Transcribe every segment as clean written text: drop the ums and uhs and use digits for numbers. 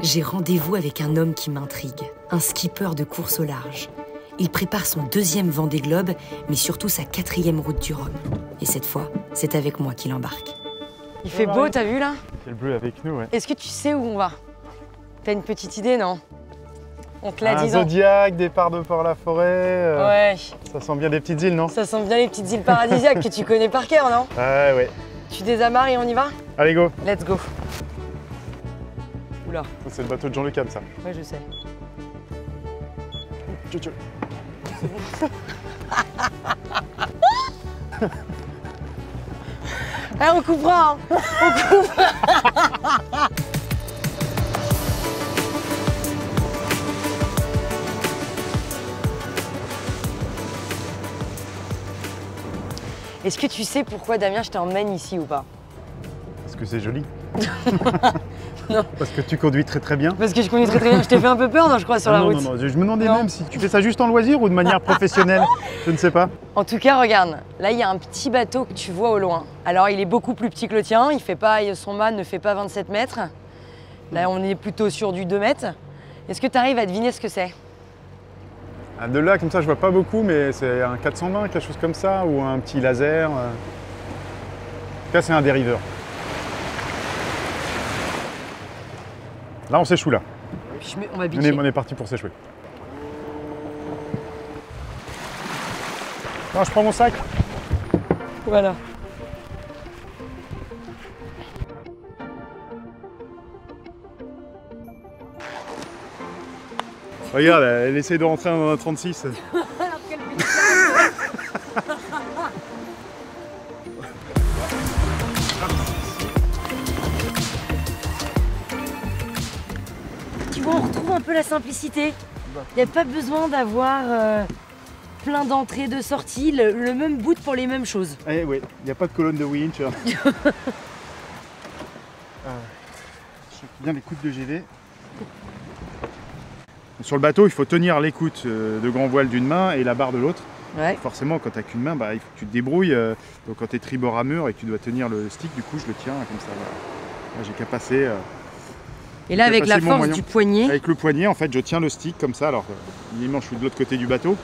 j'ai rendez-vous avec un homme qui m'intrigue, un skipper de course au large. Il prépare son 2e Vendée Globe, mais surtout sa 4e route du Rhum. Et cette fois, c'est avec moi qu'il embarque. Il fait beau, t'as vu là? C'est le bleu avec nous, ouais. Est-ce que tu sais où on va? T'as une petite idée, non? On te l'a dit, non? Zodiac, départ de Port-la-Forêt. Ouais. Ça sent bien les petites îles, non? Ça sent bien les petites îles paradisiaques que tu connais par cœur, non? Ouais. Tu désamarres et on y va? Allez, go. Let's go. Oula. C'est le bateau de Jean Le Cam, ça. Ouais, je sais. Tchou. Eh, on coupera, hein. On coupe. Est-ce que tu sais pourquoi, Damien, je t'emmène ici ou pas? Parce que c'est joli. Non. Parce que tu conduis très bien. Parce que je conduis très bien. Je t'ai fait un peu peur, non, je crois, sur la route. Non, je me demandais même si tu fais ça juste en loisir ou de manière professionnelle. Je ne sais pas. En tout cas, regarde, là, il y a un petit bateau que tu vois au loin. Alors, il est beaucoup plus petit que le tien. Son mât ne fait pas 27 mètres. Là, on est plutôt sur du 2 mètres. Est-ce que tu arrives à deviner ce que c'est? De là, comme ça, je vois pas beaucoup, mais c'est un 420, quelque chose comme ça, ou un petit laser. En tout cas, c'est un dériveur. Là, on s'échoue, là. On va bitcher. On est parti pour s'échouer. Bon, je prends mon sac. Voilà. Regarde, elle essaie de rentrer dans un 36. Tu vois, on retrouve un peu la simplicité. Il n'y a pas besoin d'avoir plein d'entrées, de sorties, le même boot pour les mêmes choses. Eh oui, il n'y a pas de colonne de winch. Bien l'écoute de GV. Sur le bateau, il faut tenir l'écoute de grand voile d'une main et la barre de l'autre. Ouais. Forcément, quand tu n'as qu'une main, il faut que tu te débrouilles. Donc quand tu es tribord à mur et que tu dois tenir le stick, du coup, je le tiens comme ça. Là, j'ai qu'à passer. Et là, avec la force du poignet. Avec le poignet, en fait, je tiens le stick comme ça. Alors, évidemment, je suis de l'autre côté du bateau.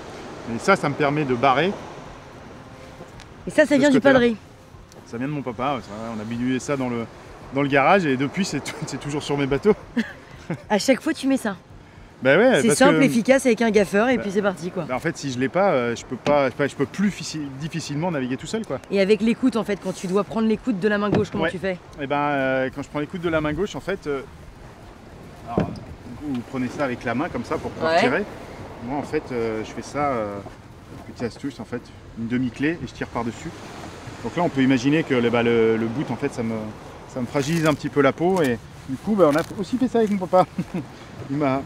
Et ça me permet de barrer. Et ça vient du padré. Ça vient de mon papa. On a bidouillé ça dans le garage et depuis, c'est toujours sur mes bateaux. À chaque fois, tu mets ça. Bah ouais, c'est simple, efficace avec un gaffeur et puis c'est parti quoi. En fait, si je l'ai pas, je peux plus difficilement naviguer tout seul quoi. Et avec l'écoute en fait, quand tu dois prendre l'écoute de la main gauche, comment tu fais? Et quand je prends l'écoute de la main gauche, en fait, alors, vous prenez ça avec la main comme ça pour pouvoir tirer. Moi en fait, je fais ça, petite astuce en fait, une demi-clé et je tire par dessus. Donc là, on peut imaginer que le boot en fait, ça me fragilise un petit peu la peau et du coup, on a aussi fait ça avec mon papa. Il m'a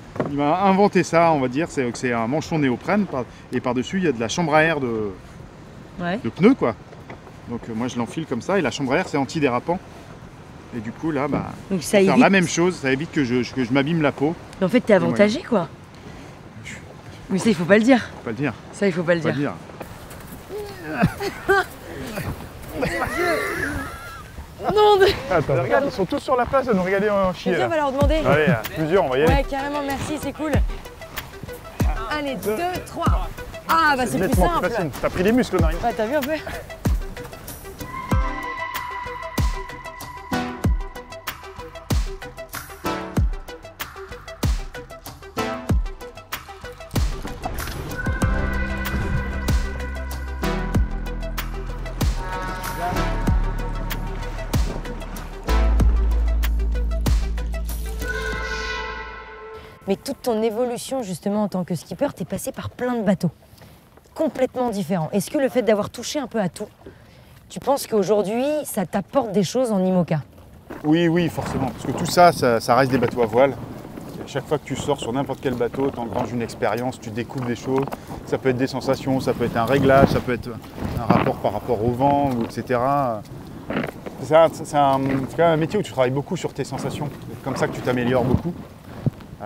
inventé ça, on va dire. C'est un manchon néoprène et par-dessus, il y a de la chambre à air de pneus, quoi. Donc moi, je l'enfile comme ça et la chambre à air, c'est antidérapant. Et du coup, là, donc ça évite... faire la même chose, ça évite que je m'abîme la peau. Mais en fait, t'es avantagé, quoi. Mais ça, il faut pas le dire. Faut pas le dire. Ça, il faut pas le dire. Non, Attends, regarde, ils sont tous sur la place à nous regarder en chier. On va leur demander. Allez, plusieurs, on va y aller. Ouais, carrément, merci, c'est cool. Allez, 2, 3. Ah, bah c'est plus simple. T'as pris les muscles, Marine. Ouais, t'as vu un peu? Mais toute ton évolution justement en tant que skipper, t'es passé par plein de bateaux, complètement différents. Est-ce que le fait d'avoir touché un peu à tout, tu penses qu'aujourd'hui, ça t'apporte des choses en IMOCA? Oui, forcément, parce que tout ça, ça reste des bateaux à voile. Chaque fois que tu sors sur n'importe quel bateau, tu engranges une expérience, tu découvres des choses. Ça peut être des sensations, ça peut être un réglage, ça peut être un rapport par rapport au vent, etc. C'est un métier où tu travailles beaucoup sur tes sensations. C'est comme ça que tu t'améliores beaucoup.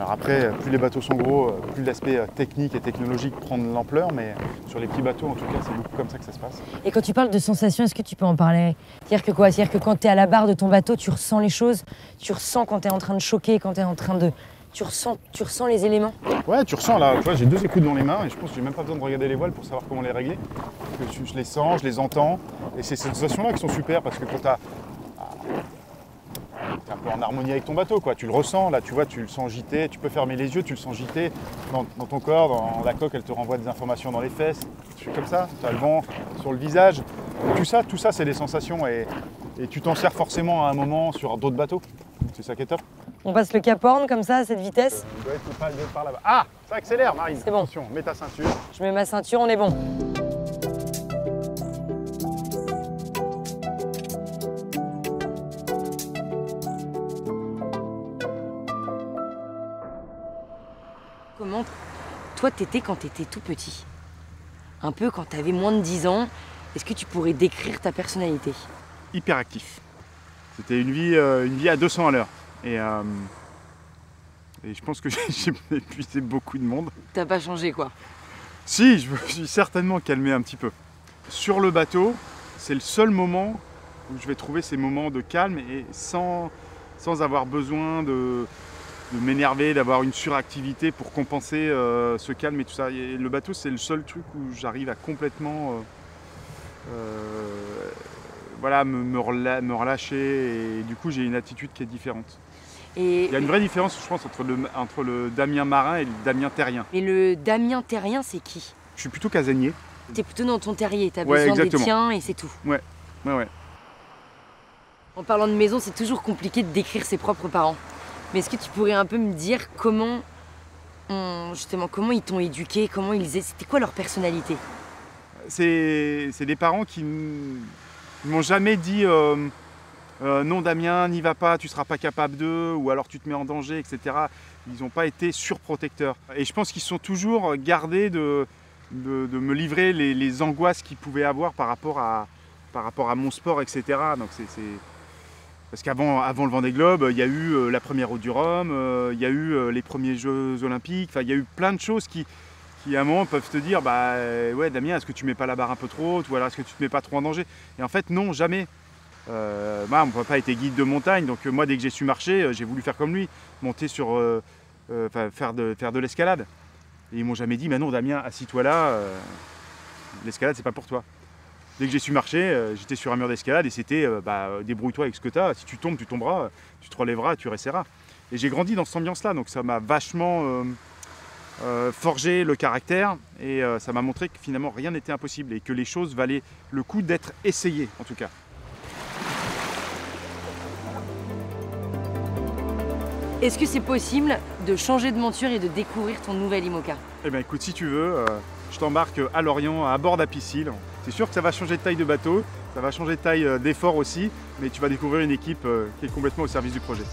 Alors après, plus les bateaux sont gros, plus l'aspect technique et technologique prend de l'ampleur, mais sur les petits bateaux, en tout cas, c'est beaucoup comme ça que ça se passe. Et quand tu parles de sensations, est-ce que tu peux en parler? C'est-à-dire que quoi? C'est-à-dire que quand tu es à la barre de ton bateau, tu ressens les choses, tu ressens quand tu es en train de choquer, quand tu es en train de... Tu ressens les éléments? Ouais, tu ressens là, tu vois, j'ai 2 écoutes dans les mains et je pense que j'ai même pas besoin de regarder les voiles pour savoir comment les régler. Parce que je les sens, je les entends, et c'est ces sensations-là qui sont super parce que quand t'es un peu en harmonie avec ton bateau, quoi. Tu le ressens, là, tu vois, tu le sens gîter, tu peux fermer les yeux, tu le sens gîter dans ton corps, dans la coque, elle te renvoie des informations dans les fesses, tu fais comme ça, tu as le vent sur le visage. Tout ça, c'est des sensations et tu t'en sers forcément à un moment sur d'autres bateaux. C'est ça qui est top. On passe le Cap Horn comme ça, à cette vitesse? On doit être par là-bas. Ah, ça accélère, Marine. C'est bon. Attention, mets ta ceinture. Je mets ma ceinture, on est bon. Comment toi t'étais quand t'étais tout petit? Un peu quand t'avais moins de 10 ans, est-ce que tu pourrais décrire ta personnalité? Hyperactif. C'était une vie à 200 à l'heure. Et je pense que j'ai épuisé beaucoup de monde. T'as pas changé quoi? Si, je me suis certainement calmé un petit peu. Sur le bateau, c'est le seul moment où je vais trouver ces moments de calme et sans avoir besoin de m'énerver, d'avoir une suractivité pour compenser ce calme et tout ça. Et le bateau, c'est le seul truc où j'arrive à complètement voilà, me relâcher et du coup j'ai une attitude qui est différente. Et il y a une vraie différence, je pense, entre le Damien marin et le Damien terrien. Et le Damien terrien, c'est qui? Je suis plutôt casanier. T'es plutôt dans ton terrier, t'as ouais, besoin exactement. des tiens et c'est tout. Ouais. En parlant de maison, c'est toujours compliqué de décrire ses propres parents. Mais est-ce que tu pourrais un peu me dire comment ils t'ont éduqué, c'était quoi leur personnalité? C'est des parents qui m'ont jamais dit non Damien, n'y va pas, tu seras pas capable d'eux, ou alors tu te mets en danger, etc. Ils n'ont pas été surprotecteurs. Et je pense qu'ils sont toujours gardés de me livrer les angoisses qu'ils pouvaient avoir par rapport à mon sport, etc. Donc parce qu'avant le Vendée Globe, il y a eu la première Route du Rhum, il y a eu les premiers Jeux Olympiques, enfin, il y a eu plein de choses qui à un moment peuvent te dire bah ouais Damien, est-ce que tu mets pas la barre un peu trop haute, ou alors est-ce que tu te mets pas trop en danger? Et en fait non, jamais. Mon papa était guide de montagne, donc moi dès que j'ai su marcher, j'ai voulu faire comme lui, monter sur, faire de l'escalade. Et ils m'ont jamais dit, mais non Damien, assis-toi là, l'escalade c'est pas pour toi. Dès que j'ai su marcher, j'étais sur un mur d'escalade et c'était débrouille-toi avec ce que tu as, si tu tombes, tu tomberas, tu te relèveras, tu réessayeras. Et j'ai grandi dans cette ambiance-là, donc ça m'a vachement forgé le caractère et ça m'a montré que finalement rien n'était impossible et que les choses valaient le coup d'être essayées en tout cas. Est-ce que c'est possible de changer de monture et de découvrir ton nouvel IMOCA? Eh bien écoute, si tu veux, je t'embarque à Lorient, à bord d'Apicil. C'est sûr que ça va changer de taille de bateau, ça va changer de taille d'effort aussi, mais tu vas découvrir une équipe qui est complètement au service du projet.